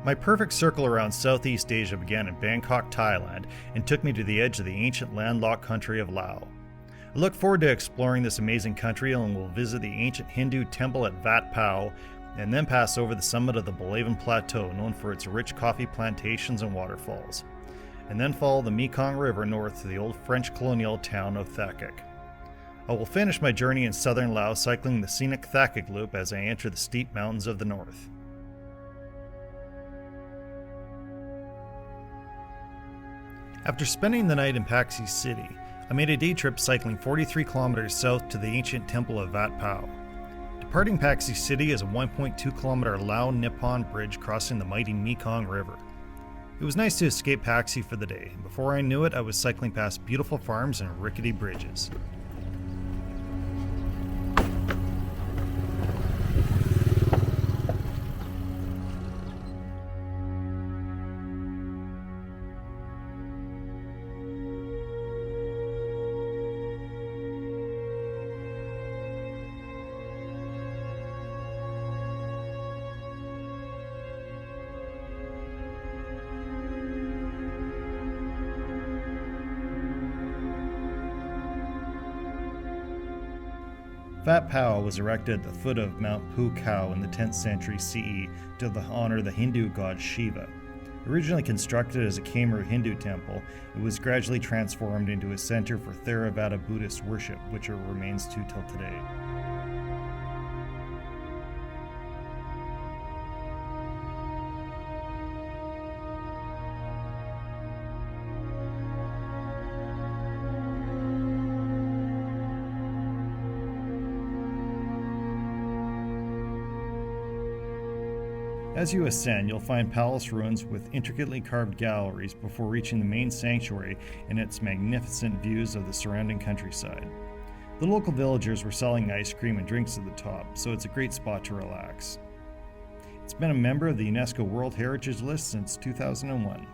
My perfect circle around Southeast Asia began in Bangkok, Thailand, and took me to the edge of the ancient landlocked country of Laos. I look forward to exploring this amazing country and will visit the ancient Hindu temple at Vat Phao, and then pass over the summit of the Bolaven Plateau, known for its rich coffee plantations and waterfalls, and then follow the Mekong River north to the old French colonial town of Thakhek. I will finish my journey in southern Laos cycling the scenic Thakhek Loop as I enter the steep mountains of the north. After spending the night in Paxi City, I made a day trip cycling 43 kilometers south to the ancient temple of Vat Phao. Departing Paxi City is a 1.2 kilometer Lao-Nippon bridge crossing the mighty Mekong River. It was nice to escape Paxi for the day. Before I knew it, I was cycling past beautiful farms and rickety bridges. Vat Phao was erected at the foot of Mount Pu Khao in the 10th century CE to honor the Hindu god Shiva. Originally constructed as a Khmer Hindu temple, it was gradually transformed into a center for Theravada Buddhist worship, which it remains to till today. As you ascend, you'll find palace ruins with intricately carved galleries before reaching the main sanctuary and its magnificent views of the surrounding countryside. The local villagers were selling ice cream and drinks at the top, so it's a great spot to relax. It's been a member of the UNESCO World Heritage List since 2001.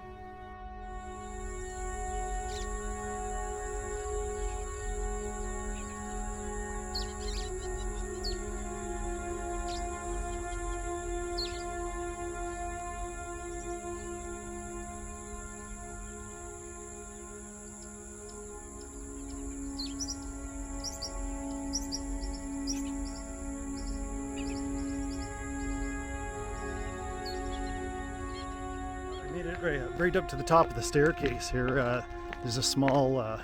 Right up to the top of the staircase here. There's a small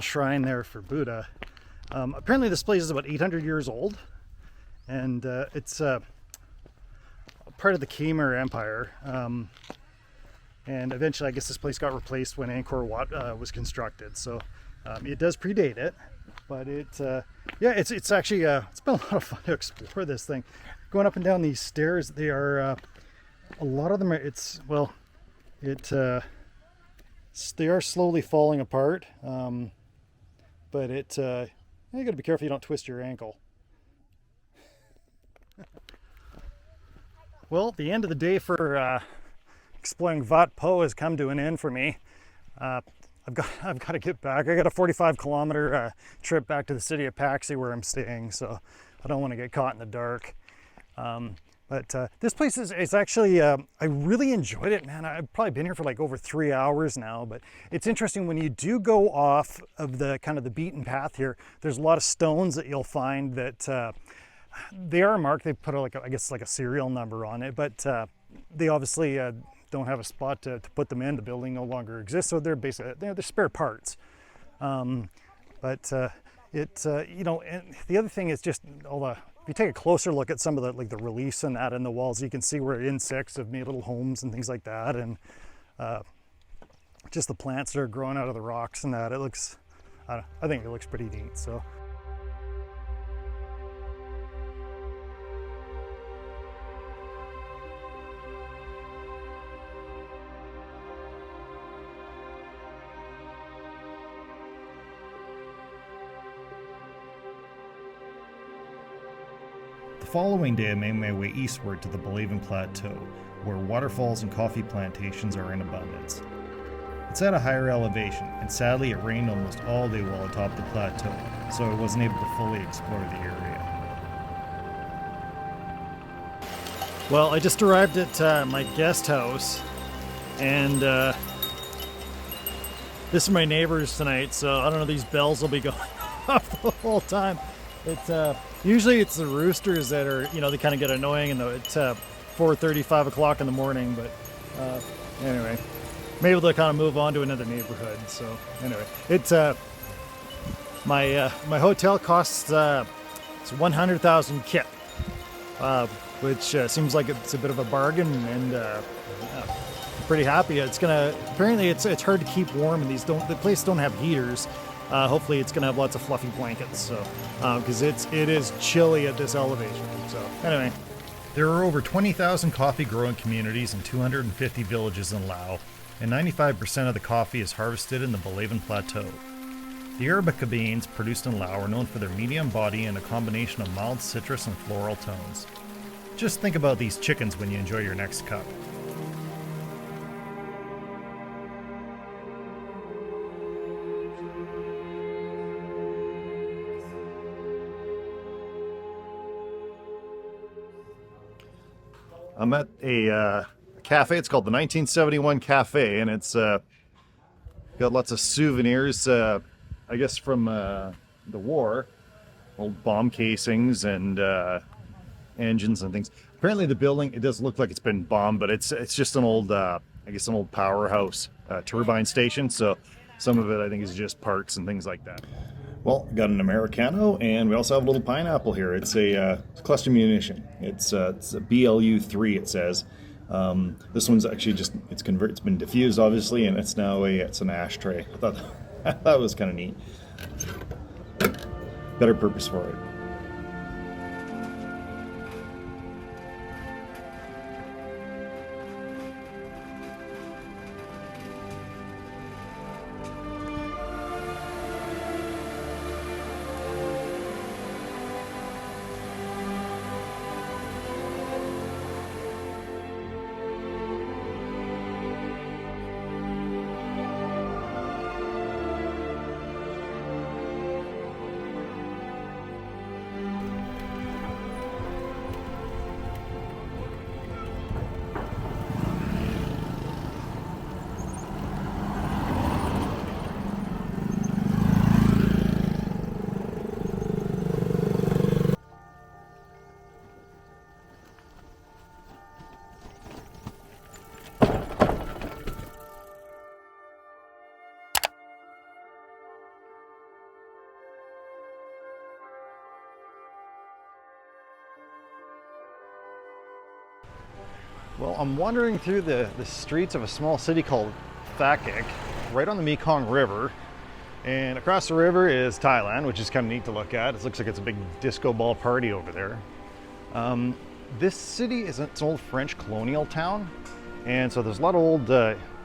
shrine there for Buddha. Apparently this place is about 800 years old, and it's part of the Khmer Empire. And eventually I guess this place got replaced when Angkor Wat was constructed. So it does predate it, but it's actually it's been a lot of fun to explore this thing. Going up and down these stairs, they are a lot of them are, they are slowly falling apart, but you got to be careful you don't twist your ankle. Well, the end of the day for exploring Vat Phao has come to an end for me. I've got to get back. I got a 45-kilometer trip back to the city of Paxi where I'm staying, so I don't want to get caught in the dark. But this place is actually, I really enjoyed it, man. I've probably been here for like over 3 hours now, but it's interesting when you do go off of the kind of the beaten path here, there's a lot of stones that you'll find that they are marked. They put I guess like a serial number on it, but they obviously don't have a spot to put them in. The building no longer exists, so they're basically, they're spare parts. And the other thing is just all the, if you take a closer look at some of the the reliefs and that in the walls, you can see where insects have made little homes and things like that, and just the plants that are growing out of the rocks and that. It looks, I think it looks pretty neat. So. The following day I made my way eastward to the Bolaven Plateau, where waterfalls and coffee plantations are in abundance. It's at a higher elevation, and sadly it rained almost all day while atop the plateau, so I wasn't able to fully explore the area. Well, I just arrived at my guest house, and this is my neighbors tonight, so I don't know, these bells will be going off the whole time. It's usually it's the roosters that are, you know, they kind of get annoying, and it's 4:30, 5 o'clock in the morning, but anyway, maybe they'll kind of move on to another neighborhood. So anyway, it's my hotel costs it's 100,000 kip, which seems like it's a bit of a bargain, and pretty happy. It's gonna, apparently it's hard to keep warm, and the place don't have heaters. Hopefully it's gonna have lots of fluffy blankets, so because it is chilly at this elevation. So anyway, there are over 20,000 coffee growing communities in 250 villages in Laos, and 95% of the coffee is harvested in the Bolaven Plateau. The Arabica beans produced in Laos are known for their medium body and a combination of mild citrus and floral tones. Just think about these chickens when you enjoy your next cup. I'm at a cafe. It's called the 1971 Cafe, and it's got lots of souvenirs, I guess from the war, old bomb casings and engines and things. Apparently, the building, it does look like it's been bombed, but it's just an old, I guess, an old powerhouse turbine station. So some of it, I think, is just parts and things like that. Well, got an Americano, and we also have a little pineapple here. It's a cluster munition. It's a BLU-3, it says. This one's actually just, it's been diffused, obviously, and it's now it's an ashtray. I thought that was kind of neat. Better purpose for it. Well, I'm wandering through the streets of a small city called Thakhek, right on the Mekong River. And across the river is Thailand, which is kind of neat to look at. It looks like it's a big disco ball party over there. This city is an old French colonial town. And so there's a lot of old,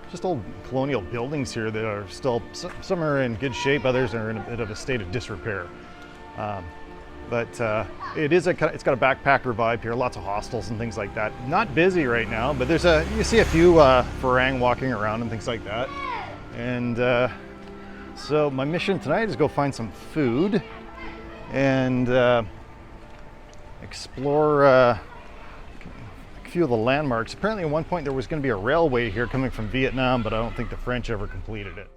just old colonial buildings here that are still, some are in good shape, others are in a bit of a state of disrepair. But it's got a backpacker vibe here, lots of hostels and things like that. Not busy right now, but you see a few Farang walking around and things like that. And so my mission tonight is go find some food and explore a few of the landmarks. Apparently at one point there was going to be a railway here coming from Vietnam, but I don't think the French ever completed it.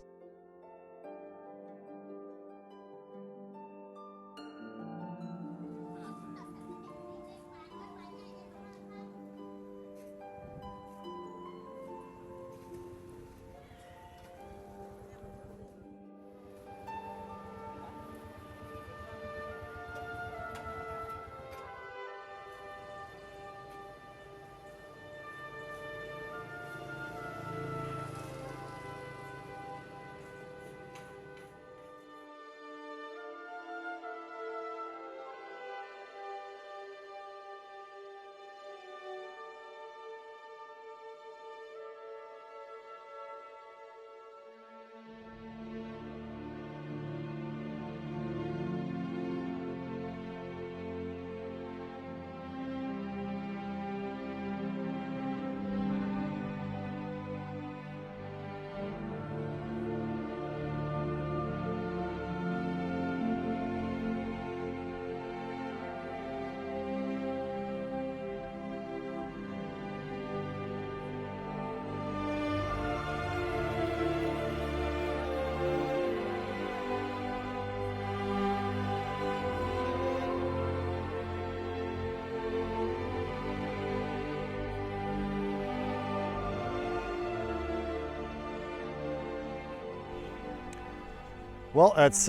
Well, it's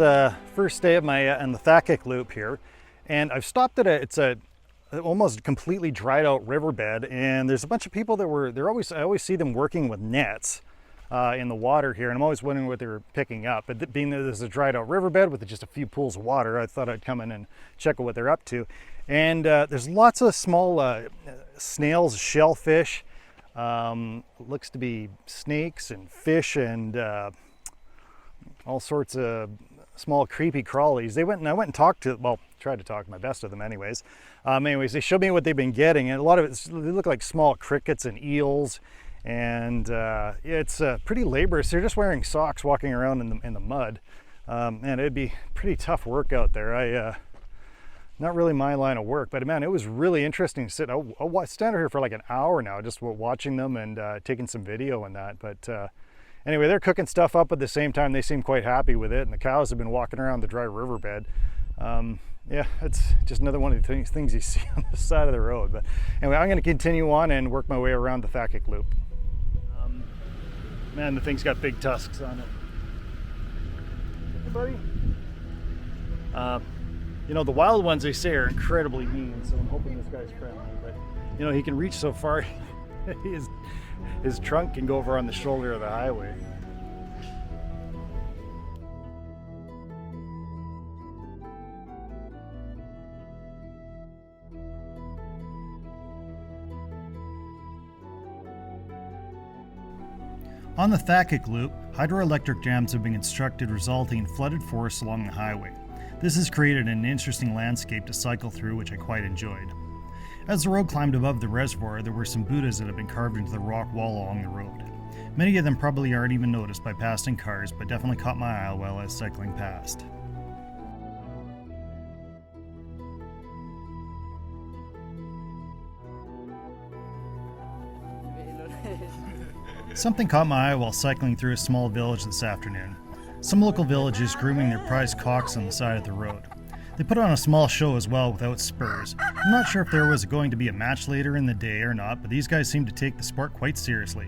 first day of my on the Thakhek Loop here, and I've stopped at it's a almost completely dried out riverbed, and there's a bunch of people that I always see them working with nets in the water here, and I'm always wondering what they're picking up. But being that there's a dried out riverbed with just a few pools of water, I thought I'd come in and check out what they're up to. And there's lots of small snails, shellfish, looks to be snakes and fish and all sorts of small creepy crawlies. I went and talked to, well, tried to talk my best of them anyways. Anyways, they showed me what they've been getting, and a lot of it, they look like small crickets and eels, and it's pretty laborious. They're just wearing socks walking around in the mud, and it'd be pretty tough work out there. Not really my line of work, but man, it was really interesting to sit. I'll stand here for like an hour now just watching them and taking some video and that, but anyway, they're cooking stuff up at the same time. They seem quite happy with it, and the cows have been walking around the dry riverbed. Yeah, it's just another one of the things you see on the side of the road. But anyway, I'm going to continue on and work my way around the Thakhek Loop. Man, the thing's got big tusks on it. Hey, buddy. You know, the wild ones, they say, are incredibly mean, so I'm hoping this guy's friendly. But, you know, he can reach so far. His trunk can go over on the shoulder of the highway. On the Thakhek Loop, hydroelectric dams have been constructed, resulting in flooded forests along the highway. This has created an interesting landscape to cycle through, which I quite enjoyed. As the road climbed above the reservoir, there were some Buddhas that had been carved into the rock wall along the road. Many of them probably aren't even noticed by passing cars, but definitely caught my eye while I was cycling past. Something caught my eye while cycling through a small village this afternoon. Some local villagers grooming their prize cocks on the side of the road. They put on a small show as well without spurs. I'm not sure if there was going to be a match later in the day or not, but these guys seem to take the sport quite seriously.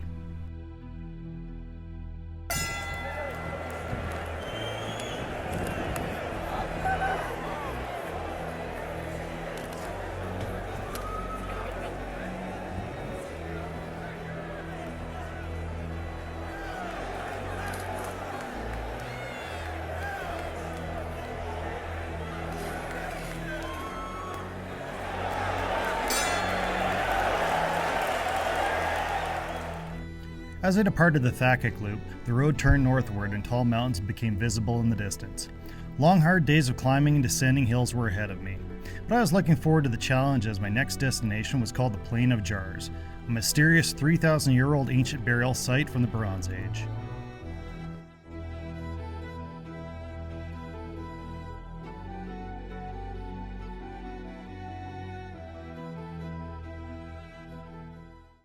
As I departed the Thakhek Loop, the road turned northward and tall mountains became visible in the distance. Long, hard days of climbing and descending hills were ahead of me, but I was looking forward to the challenge as my next destination was called the Plain of Jars, a mysterious 3,000-year-old ancient burial site from the Bronze Age.